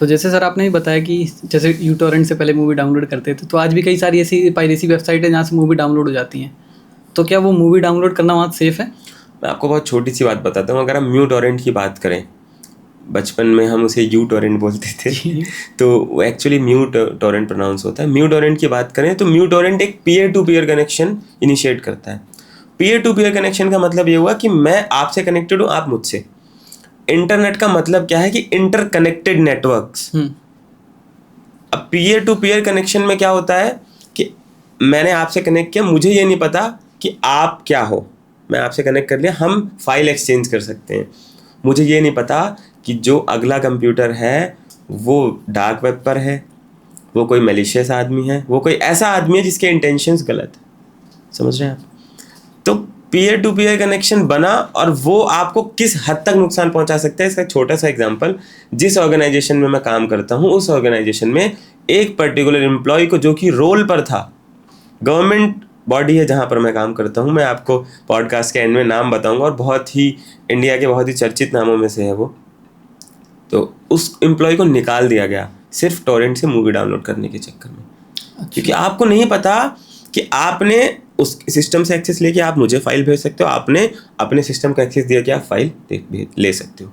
तो जैसे सर आपने भी बताया कि जैसे यूटोरेंट से पहले मूवी डाउनलोड करते थे, तो आज भी कई सारी ऐसी पायरेसी वेबसाइट है जहाँ से मूवी डाउनलोड हो जाती हैं। तो क्या वो मूवी डाउनलोड करना वहाँ सेफ़ है? मैं आपको बहुत छोटी सी बात बताता हूँ। अगर हम म्यू टॉरेंट की बात करें, बचपन में हम उसे यू टॉरेंट बोलते थे, तो वो एक्चुअली म्यू टॉरेंट प्रोनाउंस होता है। म्यू टॉरेंट की बात करें तो म्यू टॉरेंट एक peer to peer connection initiate करता है। पीयर टू पीयर कनेक्शन का मतलब ये हुआ कि मैं आपसे कनेक्टेड हूँ, आप मुझसे। इंटरनेट का मतलब क्या है कि इंटरकनेक्टेड नेटवर्क्स। अब पीयर टू पीयर कनेक्शन में क्या होता है कि मैंने आपसे कनेक्ट किया, मुझे ये नहीं पता कि आप क्या हो, मैं आपसे कनेक्ट कर लिया, हम फाइल एक्सचेंज कर सकते हैं। मुझे ये नहीं पता कि जो अगला कंप्यूटर है वो डार्क वेब पर है, वो कोई मैलिशियस आदमी है, वो कोई ऐसा आदमी है जिसके इंटेंशंस गलत है। समझ रहे हैं आप? तो पीयर टू पीयर कनेक्शन बना और वो आपको किस हद तक नुकसान पहुंचा सकता है, इसका छोटा सा एग्जांपल। जिस ऑर्गेनाइजेशन में मैं काम करता हूं, उस ऑर्गेनाइजेशन में एक पर्टिकुलर एम्प्लॉय को, जो कि रोल पर था, गवर्नमेंट बॉडी है जहां पर मैं काम करता हूं, मैं आपको पॉडकास्ट के एंड में नाम बताऊंगा, और बहुत ही इंडिया के बहुत ही चर्चित नामों में से है वो। तो उस एम्प्लॉय को निकाल दिया गया सिर्फ टॉरेंट से मूवी डाउनलोड करने के चक्कर में। क्योंकि आपको नहीं पता कि आपने उस सिस्टम से एक्सेस लेके आप मुझे फाइल भेज सकते हो, आपने अपने सिस्टम का एक्सेस दिया कि आप फाइल ले सकते हो।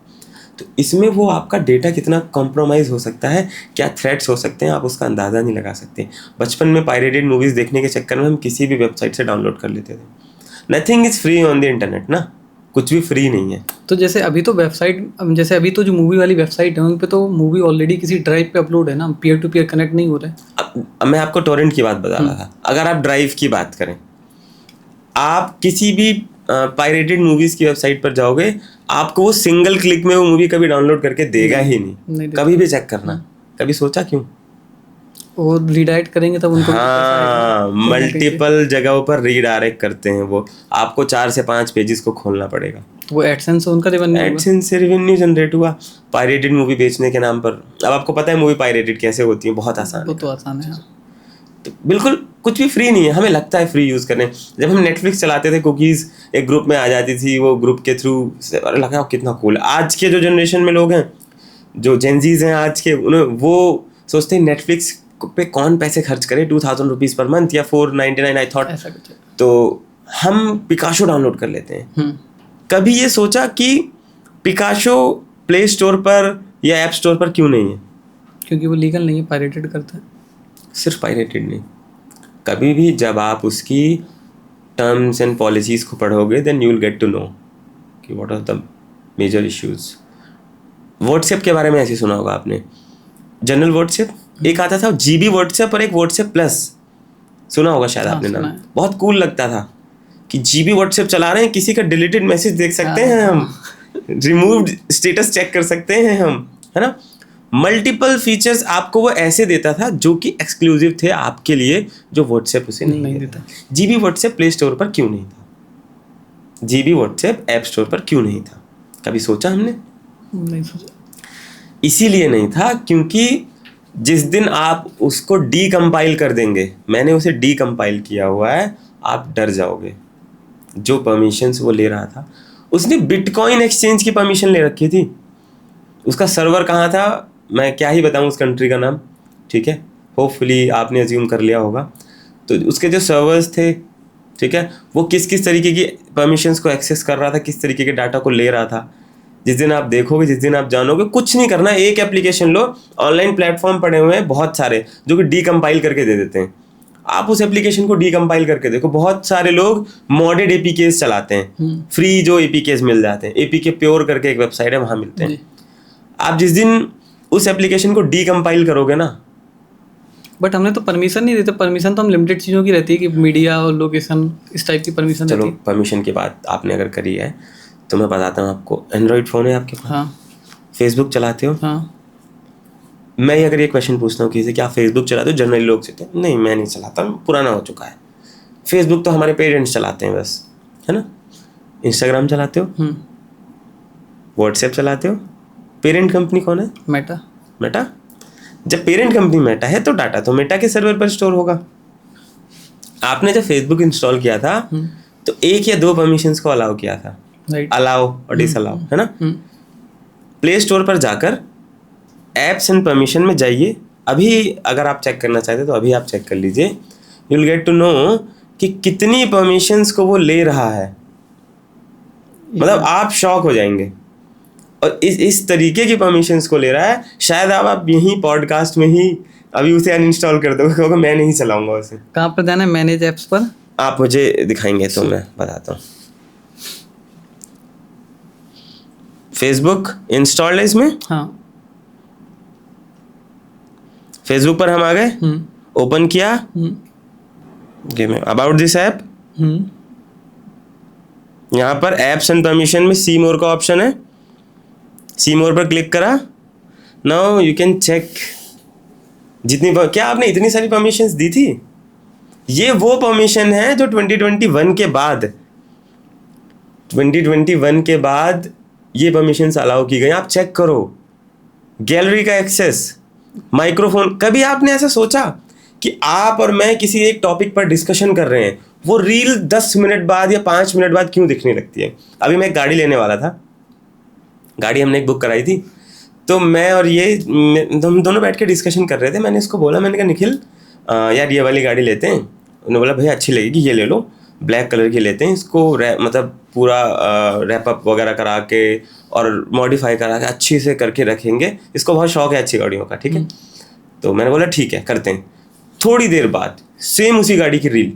तो इसमें वो आपका डेटा कितना कॉम्प्रोमाइज़ हो सकता है, क्या थ्रेट्स हो सकते हैं, आप उसका अंदाज़ा नहीं लगा सकते। बचपन में पायरेटेड मूवीज़ देखने के चक्कर में हम किसी भी वेबसाइट से डाउनलोड कर लेते थे। Nothing is free on the internet ना, कुछ भी फ्री नहीं है। तो जैसे अभी तो जैसे अभी तो जो मूवी वाली वेबसाइट है उन पे तो मूवी ऑलरेडी किसी ड्राइव पे अपलोड है ना, पीयर टू पीयर कनेक्ट नहीं हो रहा है। अब मैं आपको टोरेंट की बात बता रहा था। अगर आप ड्राइव की बात करें, आप किसी भी पायरेटेड मूवीज़ की वेबसाइट पर जाओगे, आपको वो सिंगल क्लिक में वो मूवी कभी डाउनलोड करके देगा ही नहीं। कभी भी चेक करना। कभी सोचा क्यों? वो रीडायरेक्ट करेंगे तब उनको हाँ, मल्टीपल जगहों पर रीडायरेक्ट करते हैं वो। आपको 4 से 5 पेजेस को खोलना पड़ेगा। वो एडसेंस से उनका एडसेंस से रेवेन्यू जनरेट हुआ पायरेटेड मूवी बेचने के नाम पर। अब आपको पता है मूवी पायरेटेड कैसे होती है? बहुत आसान है। तो आसान है। तो बिल्कुल कुछ भी फ्री नहीं है। हमें लगता है फ्री यूज़ करने। जब हम नेटफ्लिक्स चलाते थे, कुकीज़ एक ग्रुप में आ जाती थी, वो ग्रुप के थ्रू लगा कितना कूल। आज के जो जनरेशन में लोग हैं, जो जेनजीज हैं आज के, उन्हें वो सोचते हैं नेटफ्लिक्स पे कौन पैसे खर्च करे, 2000 रुपीज़ पर मंथ या 499 आई थॉट। तो हम पिकाशो डाउनलोड कर लेते हैं। कभी ये सोचा कि पिकाशो प्ले स्टोर पर या ऐप स्टोर पर क्यों नहीं है? क्योंकि वो लीगल नहीं है, पायरेटेड करता है। सिर्फ पायरेटेड नहीं, कभी भी जब आप उसकी टर्म्स एंड पॉलिसीज़ को पढ़ोगे, then you will get to know कि what are the major issues. WhatsApp के बारे में ऐसे सुना होगा आपने, जनरल व्हाट्सएप। एक आता था जीबी व्हाट्सएप और एक व्हाट्सएप प्लस, सुना होगा शायद आपने नाम। बहुत कूल लगता था कि जीबी व्हाट्सएप चला रहे हैं, किसी का डिलीटेड मैसेज देख सकते हैं हम, रिमूव्ड स्टेटस चेक कर सकते हैं हम, है ना। मल्टीपल फीचर्स आपको वो ऐसे देता था जो कि एक्सक्लूसिव थे आपके लिए, जो व्हाट्सएप उसे नहीं देता। जीबी व्हाट्सएप प्ले स्टोर पर क्यों नहीं था? जीबी व्हाट्सएप ऐप स्टोर पर क्यों नहीं था? कभी सोचा हमने? नहीं सोचा। इसीलिए नहीं था क्योंकि जिस दिन आप उसको डीकम्पाइल कर देंगे, मैंने उसे डीकम्पाइल किया हुआ है, आप डर जाओगे। जो परमिशंस वो ले रहा था, उसने बिटकॉइन एक्सचेंज की परमिशन ले रखी थी। उसका सर्वर कहाँ था मैं क्या ही बताऊँ उस कंट्री का नाम, ठीक है, होपफुली आपने अज्यूम कर लिया होगा। तो उसके जो सर्वर्स थे, ठीक है, वो किस किस तरीके की परमिशंस को एक्सेस कर रहा था, किस तरीके के डाटा को ले रहा था। जिस दिन आप देखोगे, जिस दिन आप जानोगे, कुछ नहीं करना, एक एप्लीकेशन लो, ऑनलाइन प्लेटफॉर्म पड़े हुए हैं बहुत सारे जो कि डीकम्पाइल करके दे देते हैं। आप उस एप्लीकेशन को डीकम्पाइल करके देखो। बहुत सारे लोग मॉडेड एपीकेस चलाते हैं, फ्री जो एपीकेस मिल जाते हैं, एपीके प्योर करके एक वेबसाइट है, वहाँ मिलते हैं। आप जिस दिन उस एप्लीकेशन को डीकम्पाइल करोगे ना, बट हमने तो परमिशन नहीं देते। परमिशन तो हम लिमिटेड चीज़ों की रहती है कि मीडिया और लोकेशन, इस टाइप की परमिशन रहती है। चलो परमिशन की बात आपने अगर करी है तो मैं बताता हूँ आपको। एंड्रॉइड फ़ोन है आपके पास? हाँ। फेसबुक चलाते हो? हाँ। मैं अगर ये क्वेश्चन पूछता हूँ किसी से, क्या फेसबुक चलाते हो? जनरली लोग कहते हैं नहीं मैं नहीं चलाता, पुराना हो चुका है। फेसबुक तो हमारे पेरेंट्स चलाते हैं बस, है ना। इंस्टाग्राम चलाते हो? व्हाट्सएप चलाते हो? पेरेंट कंपनी कौन है? मेटा। मेटा। जब पेरेंट कंपनी मेटा है तो डाटा तो मेटा के सर्वर पर स्टोर होगा। आपने जब फेसबुक इंस्टॉल किया था तो 1 या 2 परमिशंस को अलाउ किया था, अलाउ और डिसअलाउ, है ना। प्ले स्टोर पर जाकर एप्स एंड परमिशन में जाइए अभी, अगर आप चेक करना चाहते तो अभी आप चेक कर लीजिए, you will get to know कि कितनी परमिशंस को वो ले रहा है। मतलब आप शॉक हो जाएंगे। और इस तरीके की परमिशंस को ले रहा है, शायद आप यहीं पॉडकास्ट में ही अभी उसे अनइंस्टॉल कर दोगे, क्योंकि मैं नहीं चलाऊंगा उसे। कहाँ पर जाना है? मैनेज एप्स पर आप मुझे दिखाएंगे तो मैं बताता हूँ। फेसबुक इंस्टॉल्ड है इसमें। हाँ, फेसबुक पर हम आ गए, ओपन किया, अबाउट दिस ऐप, यहाँ पर एप्स एंड परमिशन में सी मोर का ऑप्शन है, सी मोर पर क्लिक करा। नाउ यू कैन चेक जितनी क्या आपने इतनी सारी परमिशंस दी थी। ये वो परमिशन है जो 2021 के बाद ये परमिशंस अलाउ की गई। आप चेक करो, गैलरी का एक्सेस, माइक्रोफोन। कभी आपने ऐसा सोचा कि आप और मैं किसी एक टॉपिक पर डिस्कशन कर रहे हैं, वो रील 10 मिनट बाद या 5 मिनट बाद क्यों दिखने लगती है? अभी मैं एक गाड़ी लेने वाला था, गाड़ी हमने एक बुक कराई थी, तो मैं और हम दोनों बैठ के डिस्कशन कर रहे थे। मैंने इसको बोला, मैंने कहा निखिल यार ये वाली गाड़ी लेते हैं। उन्होंने बोला भैया अच्छी लगेगी, ये ले लो, ब्लैक कलर की लेते हैं, इसको मतलब पूरा रैप अप वगैरह करा के और मॉडिफाई करा के अच्छी से करके रखेंगे, इसको बहुत शौक है अच्छी गाड़ियों का, ठीक है। तो मैंने बोला ठीक है करते हैं। थोड़ी देर बाद सेम उसी गाड़ी की रील।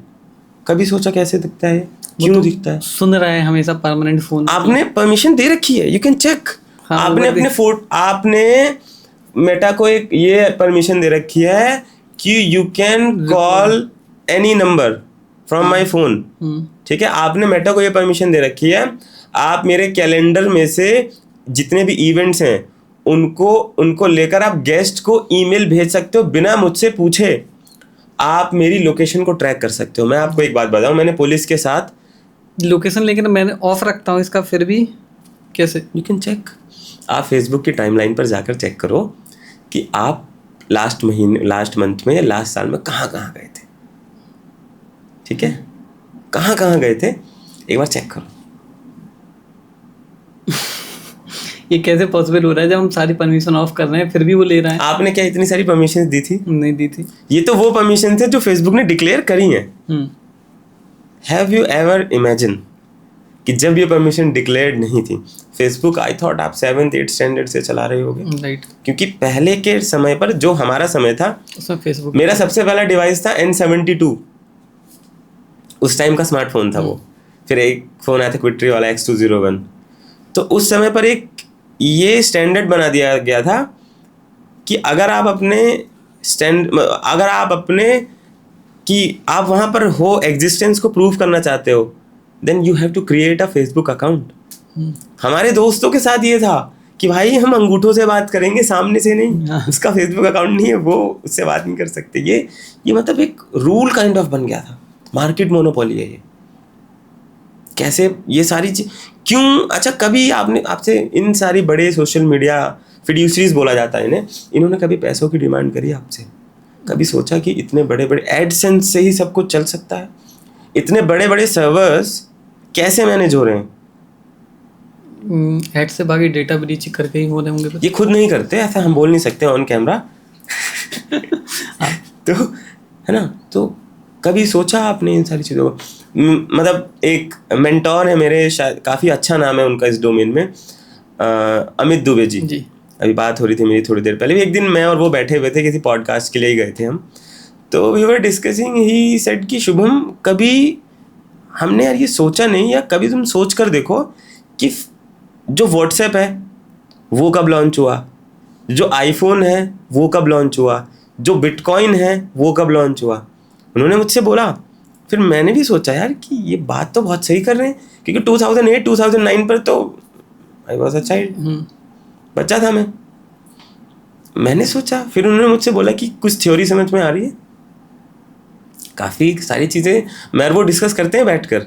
कभी सोचा कैसे दिखता है, क्यों दिखता है? सुन रहा है हमेशा परमानेंट फोन। आपने परमिशन दे रखी है, यू कैन चेक। आपने अपने आपने मेटा को एक ये परमिशन दे रखी है कि you can call any number from my phone, ठीक है। आपने मेटा को ये परमिशन दे रखी है, आप मेरे कैलेंडर में से जितने भी इवेंट्स हैं उनको लेकर आप गेस्ट को ईमेल भेज सकते हो बिना मुझसे पूछे। आप मेरी लोकेशन को ट्रैक कर सकते हो। मैं आपको एक बात बताऊं, मैंने पुलिस के साथ लोकेशन, लेकिन मैंने ऑफ रखता हूँ इसका, फिर भी कैसे? You can check. आप फेसबुक की टाइमलाइन पर जाकर चेक करो कि आप लास्ट मंथ में या लास्ट साल में कहाँ कहाँ गए थे, ठीक है। कहाँ कहाँ गए थे एक बार चेक करो। ये कैसे पॉसिबल हो रहा है जब हम सारी परमिशन ऑफ कर रहे हैं फिर भी वो ले रहा है? आपने क्या इतनी सारी परमिशन दी थी? नहीं दी थी। ये तो वो परमिशन थे जो फेसबुक ने डिक्लेयर करी हैं। हैव यू एवर इमेजिन कि जब ये परमिशन डिक्लेयर्ड नहीं थी, फेसबुक आई थॉट आप 7th 8th स्टैंडर्ड से चला रहे होगे, राइट। क्योंकि पहले के समय पर जो हमारा समय था उसमें फेसबुक, मेरा सबसे पहला डिवाइस था N72, उस टाइम का स्मार्टफोन था वो। फिर एक फ़ोन आया था क्विट्री वाला X201। तो उस समय पर एक ये स्टैंडर्ड बना दिया गया था कि अगर आप आप वहाँ पर हो, एग्जिस्टेंस को प्रूव करना चाहते हो, then you have to create a Facebook account. हमारे दोस्तों के साथ ये था कि भाई हम अंगूठों से बात करेंगे, सामने से नहीं। उसका फेसबुक अकाउंट नहीं है, वो उससे बात नहीं कर सकते। ये मतलब एक रूल काइंड ऑफ बन गया था, मार्केट मोनोपोली है ये। कैसे ये सारी चीज क्यों? अच्छा, कभी आपसे इन सारी बड़े सोशल मीडिया फिड्यूसरीज बोला जाता है इन्हें, इन्होंने कभी पैसों की डिमांड करी आपसे? कभी सोचा कि इतने बड़े बड़े एडसेंस से ही सब कुछ चल सकता है? इतने बड़े बड़े सर्वर्स कैसे मैनेज हो रहे हैं? एड से बाकी डेटा ब्रीच करके ही हो रहे होंगे। ये खुद नहीं करते, ऐसा हम बोल नहीं सकते ऑन कैमरा। तो है ना, तो कभी सोचा आपने इन सारी चीज़ों को? मतलब एक मेंटोर है मेरे, शायद काफ़ी अच्छा नाम है उनका इस डोमेन में, अमित दुबे जी। अभी बात हो रही थी मेरी थोड़ी देर पहले। एक दिन मैं और वो बैठे हुए थे, किसी पॉडकास्ट के लिए ही गए थे हम, तो we were discussing, he said कि शुभम कभी हमने यार ये सोचा नहीं, या कभी तुम सोच कर देखो कि जो व्हाट्सएप है वो कब लॉन्च हुआ, जो आईफोन है वो कब लॉन्च हुआ, जो बिटकॉइन है वो कब लॉन्च हुआ। उन्होंने मुझसे बोला, फिर मैंने भी सोचा यार कि ये बात तो बहुत सही कर रहे हैं, क्योंकि 2008-2009 पर तो आई वॉज अ चाइल्ड, बच्चा था मैंने सोचा। फिर उन्होंने मुझसे बोला कि कुछ थ्योरी समझ में आ रही है। काफ़ी सारी चीज़ें मैं और वो डिस्कस करते हैं बैठकर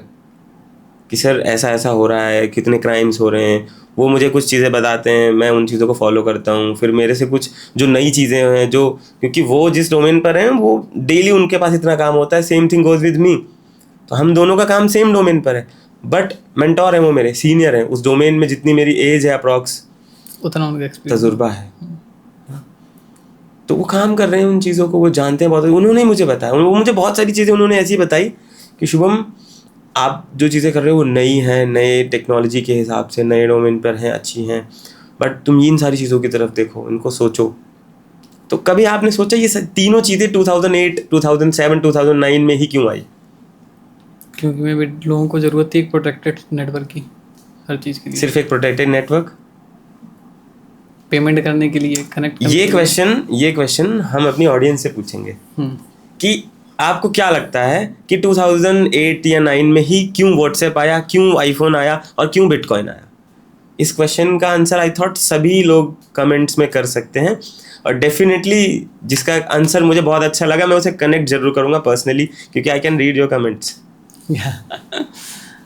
कि सर ऐसा ऐसा हो रहा है, कितने क्राइम्स हो रहे हैं। वो मुझे कुछ चीज़ें बताते हैं, मैं उन चीज़ों को फॉलो करता हूँ। फिर मेरे से कुछ जो नई चीज़ें हैं, जो क्योंकि वो जिस डोमेन पर हैं वो डेली उनके पास इतना काम होता है, same thing goes with me. तो हम दोनों का काम सेम डोमेन पर है, बट मेंटोर है वो, मेरे सीनियर हैं उस डोमेन में। जितनी मेरी एज है अप्रॉक्स, उतना उनका एक्सपीरियंस, तजुर्बा है। वो काम कर रहे हैं उन चीज़ों को, वो जानते हैं बहुत। उन्होंने ही मुझे बताया, वो मुझे बहुत सारी चीज़ें उन्होंने ऐसी बताई कि शुभम आप जो चीज़ें कर रहे हो वो नई हैं, नए टेक्नोलॉजी के हिसाब से नए डोमेन पर हैं, अच्छी हैं, बट तुम इन सारी चीज़ों की तरफ देखो, इनको सोचो। तो कभी आपने सोचा ये तीनों चीज़ें 2008, 2007, 2009 में ही क्यों आई? क्योंकि मैं भी लोगों को ज़रूरत थी एक प्रोटेक्टेड नेटवर्क की, हर चीज़ के लिए। सिर्फ एक प्रोटेक्टेड नेटवर्क, पेमेंट करने के लिए, कनेक्ट करने ये क्वेश्चन हम अपनी ऑडियंस से पूछेंगे कि आपको क्या लगता है कि 2008 या 9 में ही क्यों व्हाट्सएप आया, क्यों आईफोन आया और क्यों बिटकॉइन आया? इस क्वेश्चन का आंसर आई थॉट सभी लोग कमेंट्स में कर सकते हैं, और डेफिनेटली जिसका आंसर मुझे बहुत अच्छा लगा मैं उसे कनेक्ट जरूर करूंगा पर्सनली, क्योंकि I can read your comments.